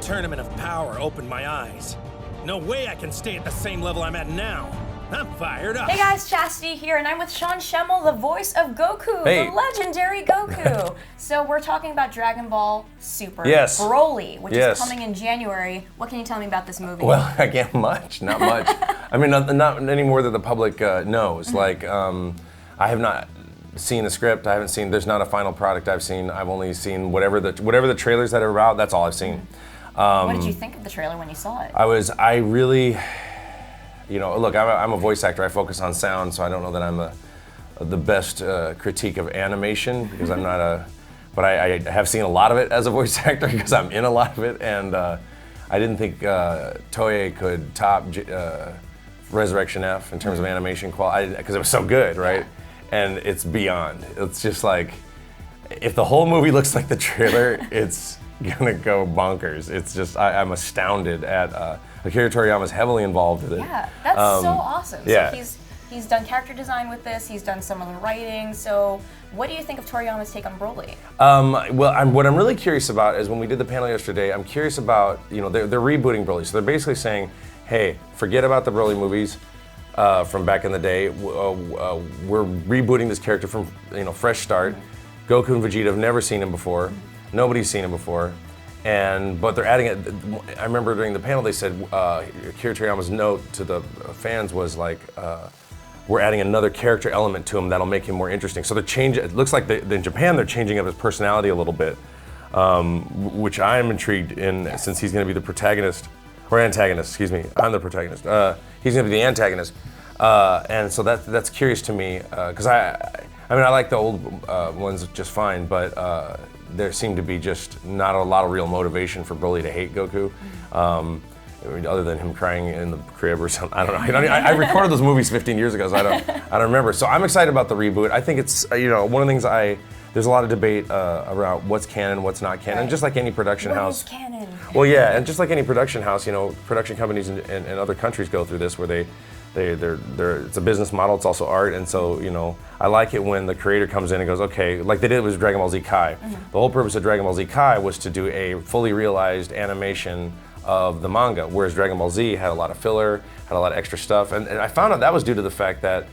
tournament of power opened my eyes. No way I can stay at the same level I'm at now. I'm fired up. Hey guys, Chastity here, and I'm with Sean Schemmel, the voice of Goku, the legendary Goku. So we're talking about Dragon Ball Super Broly, which is coming in January. What can you tell me about this movie? Well, again, not much. I mean, not any more than the public knows. Like, I have not seen the script. I haven't seen. There's not a final product I've seen. I've only seen whatever the trailers that are out. That's all I've seen. What did you think of the trailer when you saw it? I really. You know, look, I'm a voice actor. I focus on sound, so I don't know that I'm the best critique of animation because I'm not a. But I have seen a lot of it as a voice actor because I'm in a lot of it, and I didn't think Toei could top Resurrection F in terms of animation quality because it was so good, right? And it's beyond. It's just like if the whole movie looks like the trailer, it's gonna go bonkers. It's just I'm astounded at. Akira Toriyama's heavily involved with it. Yeah, that's so awesome. Yeah. So he's done character design with this, he's done some of the writing, so what do you think of Toriyama's take on Broly? What I'm really curious about is when we did the panel yesterday, I'm curious about, you know, they're rebooting Broly. So they're basically saying, hey, forget about the Broly movies from back in the day. We're rebooting this character from, you know, fresh start. Goku and Vegeta have never seen him before. Nobody's seen him before. But they're adding it. I remember during the panel they said Akira Toriyama's note to the fans was like, "We're adding another character element to him that'll make him more interesting." So they're changing. It looks like in Japan they're changing up his personality a little bit, which I am intrigued in since he's going to be the protagonist or antagonist. Excuse me, I'm the protagonist. He's going to be the antagonist, and so that's curious to me because I mean I like the old ones just fine, but. There seemed to be just not a lot of real motivation for Broly to hate Goku, I mean, other than him crying in the crib or something. I don't know. I recorded those movies 15 years ago, so I don't remember. So I'm excited about the reboot. I think it's one of the things there's a lot of debate around what's canon, what's not canon. Just like any production house. What is canon? Well, yeah, and just like any production house, you know, production companies in other countries go through this where it's a business model, it's also art, and so, you know, I like it when the creator comes in and goes, okay, like they did with Dragon Ball Z Kai. The whole purpose of Dragon Ball Z Kai was to do a fully realized animation of the manga, whereas Dragon Ball Z had a lot of filler, had a lot of extra stuff, and I found out that was due to the fact that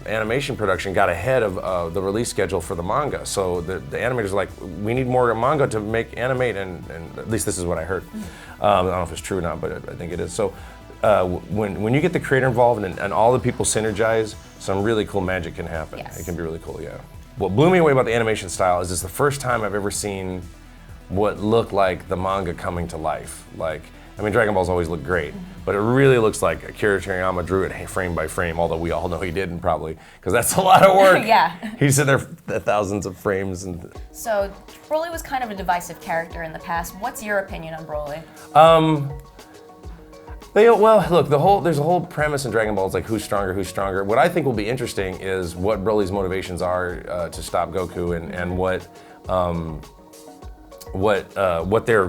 animation production got ahead of the release schedule for the manga. So the animators were like, we need more manga to animate, and at least this is what I heard. I don't know if it's true or not, but I think it is. So. When you get the creator involved and all the people synergize, some really cool magic can happen. It can be really cool, yeah. What blew me away about the animation style is it's the first time I've ever seen what looked like the manga coming to life. Like, I mean, Dragon Ball's always looked great, but it really looks like Akira Toriyama drew it frame by frame, although we all know he didn't probably, because that's a lot of work. He's sitting there thousands of frames. So, Broly was kind of a divisive character in the past. What's your opinion on Broly? Well, look, there's a whole premise in Dragon Ball. It's like who's stronger. What I think will be interesting is what Broly's motivations are to stop Goku and what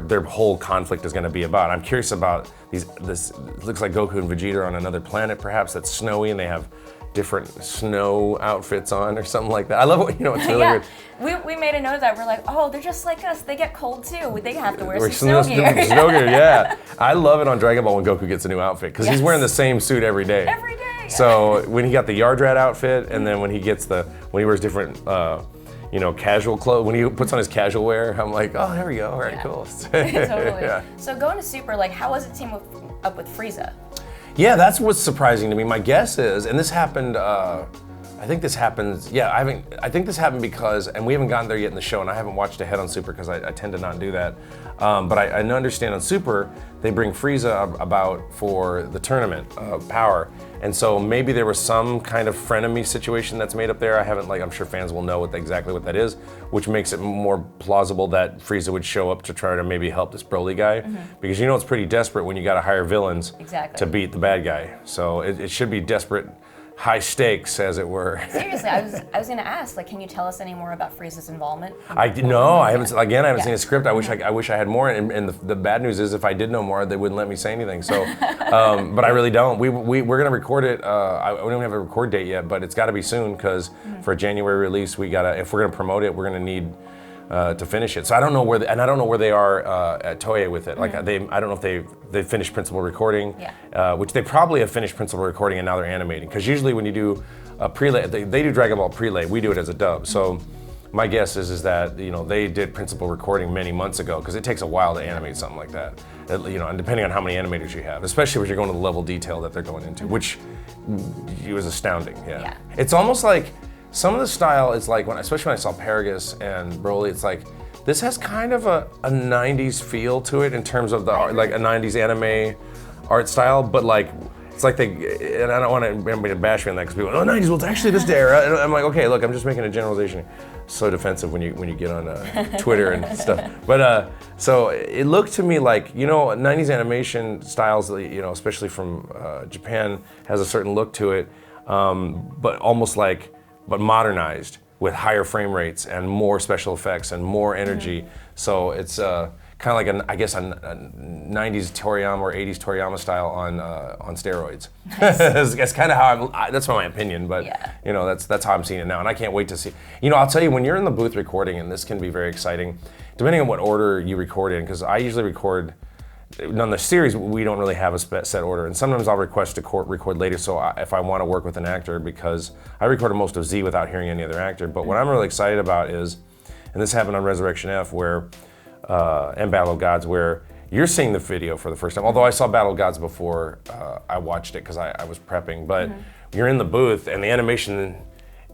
their whole conflict is going to be about. I'm curious about this. It looks like Goku and Vegeta are on another planet, perhaps that's snowy, and they have different snow outfits on or something like that. I love it. You know, it's really weird. We made a note of that. We're like, oh, they're just like us. They get cold too. They have to wear some snow gear. Snow gear, yeah. I love it on Dragon Ball when Goku gets a new outfit because he's wearing the same suit every day. Every day. So when he got the Yard Rat outfit, and then when he wears different, casual clothes, when he puts on his casual wear, I'm like, oh, there we go. All right, cool. Totally. So going to Super, like, how was it team up with Frieza? Yeah, that's what's surprising to me. My guess is, and this happened, I think this happens, I think this happened because, and we haven't gotten there yet in the show, and I haven't watched ahead on Super because I tend to not do that. But I understand on Super, they bring Frieza about for the tournament of power. And so maybe there was some kind of frenemy situation that's made up there. I'm sure fans will know exactly what that is, which makes it more plausible that Frieza would show up to try to maybe help this Broly guy. Because you know it's pretty desperate when you gotta hire villains to beat the bad guy. So it should be desperate, high stakes, as it were. Seriously, I was going to ask, like, can you tell us any more about Frieza's involvement? I haven't seen a script. I wish I had more. And the bad news is, if I did know more, they wouldn't let me say anything. So, but I really don't. We're going to record it. We don't have a record date yet, but it's got to be soon because for a January release, if we're going to promote it, we're going to need to finish it. So I don't know where, I don't know where they are at Toei with it. Like I don't know if they finished principal recording, which they probably have finished principal recording and now they're animating. Because usually when you do a prelay, they do Dragon Ball prelay. We do it as a dub. So my guess is that they did principal recording many months ago because it takes a while to animate something like that. And depending on how many animators you have, especially when you're going to the level of detail that they're going into, which was astounding. Yeah. It's almost like some of the style is like especially when I saw Paragus and Broly, it's like this has kind of a 90s feel to it in terms of the like a 90s anime art style, but like it's like and I don't want anybody to bash me on that because people go, 90s, well it's actually this era. And I'm like, okay, look, I'm just making a generalization. So defensive when you get on Twitter and stuff. But so it looked to me like 90s animation styles, especially from Japan, has a certain look to it, but almost like modernized with higher frame rates and more special effects and more energy. So it's kind of like a 90s Toriyama or 80s Toriyama style on steroids. That's kind of how that's my opinion, but that's how I'm seeing it now, and I can't wait to see. I'll tell you, when you're in the booth recording, and this can be very exciting, depending on what order you record in, because I usually record. On the series, we don't really have a set order, and sometimes I'll request to record later. So if I want to work with an actor, because I recorded most of Z without hearing any other actor. But what I'm really excited about is, and this happened on Resurrection F, and Battle of Gods, where you're seeing the video for the first time. Although I saw Battle of Gods before I watched it because I was prepping. But you're in the booth, and the animation.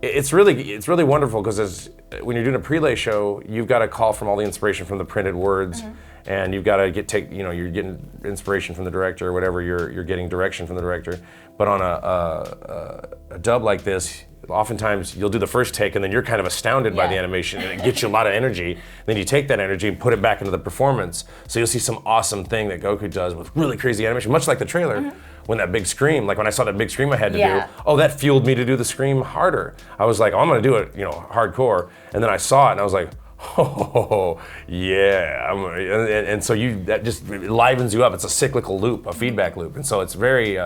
It's really wonderful because when you're doing a prelay show, you've got to call from all the inspiration from the printed words. And you've got to you're getting inspiration from the director or whatever, you're getting direction from the director. But on a dub like this, oftentimes you'll do the first take and then you're kind of astounded by the animation and it gets you a lot of energy. Then you take that energy and put it back into the performance. So you'll see some awesome thing that Goku does with really crazy animation, much like the trailer. When that big scream, like when I saw that big scream I had to do, that fueled me to do the scream harder. I was like, I'm gonna do it, hardcore. And then I saw it and I was like, oh, yeah. And so that just livens you up. It's a cyclical loop, a feedback loop. And so it's very,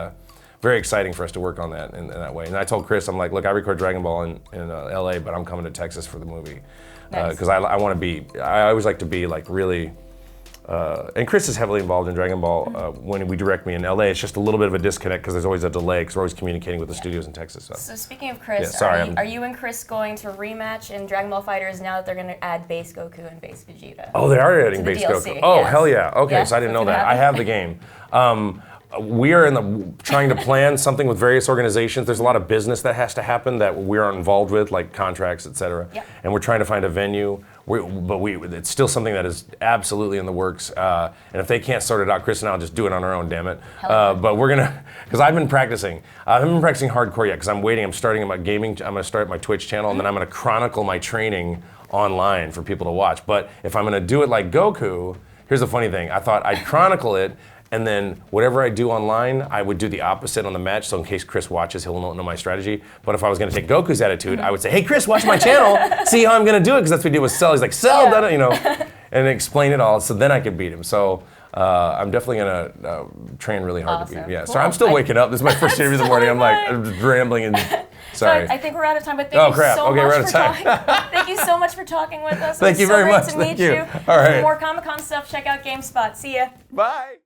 very exciting for us to work on that in that way. And I told Chris, I'm like, look, I record Dragon Ball in LA, but I'm coming to Texas for the movie. Because I want to be, I always like to be like really, and Chris is heavily involved in Dragon Ball when we direct me in LA. It's just a little bit of a disconnect because there's always a delay because we're always communicating with the studios in Texas. So speaking of Chris, are you and Chris going to rematch in Dragon Ball FighterZ now that they're going to add base Goku and base Vegeta? Oh, they are adding base Goku. Oh, hell yeah. Okay, so I didn't know that. I have the game. We are trying to plan something with various organizations. There's a lot of business that has to happen that we aren't involved with, like contracts, et cetera. And we're trying to find a venue. It's still something that is absolutely in the works. And if they can't sort it out, Chris and I'll just do it on our own, damn it. But we're gonna, because I've been practicing. I haven't been practicing hardcore yet because I'm waiting. I'm starting my gaming. I'm gonna start my Twitch channel and then I'm gonna chronicle my training online for people to watch. But if I'm gonna do it like Goku, here's the funny thing. I thought I'd chronicle it. And then whatever I do online, I would do the opposite on the match. So in case Chris watches, he'll know my strategy. But if I was going to take Goku's attitude, I would say, "Hey, Chris, watch my channel. See how I'm going to do it." Because that's what he did with Cell. He's like, "Cell, and explain it all. So then I could beat him. So I'm definitely going to train really hard to beat him. Yeah. Cool. Sorry, I'm still waking up. This is my first interview in the morning. I'm like I'm just rambling and. Sorry. So I think we're out of time, but thank you so much for talking. Thank you so much for talking with us. Thank you very much. It was so great to meet you. All right. For more Comic-Con stuff, check out GameSpot. See ya. Bye.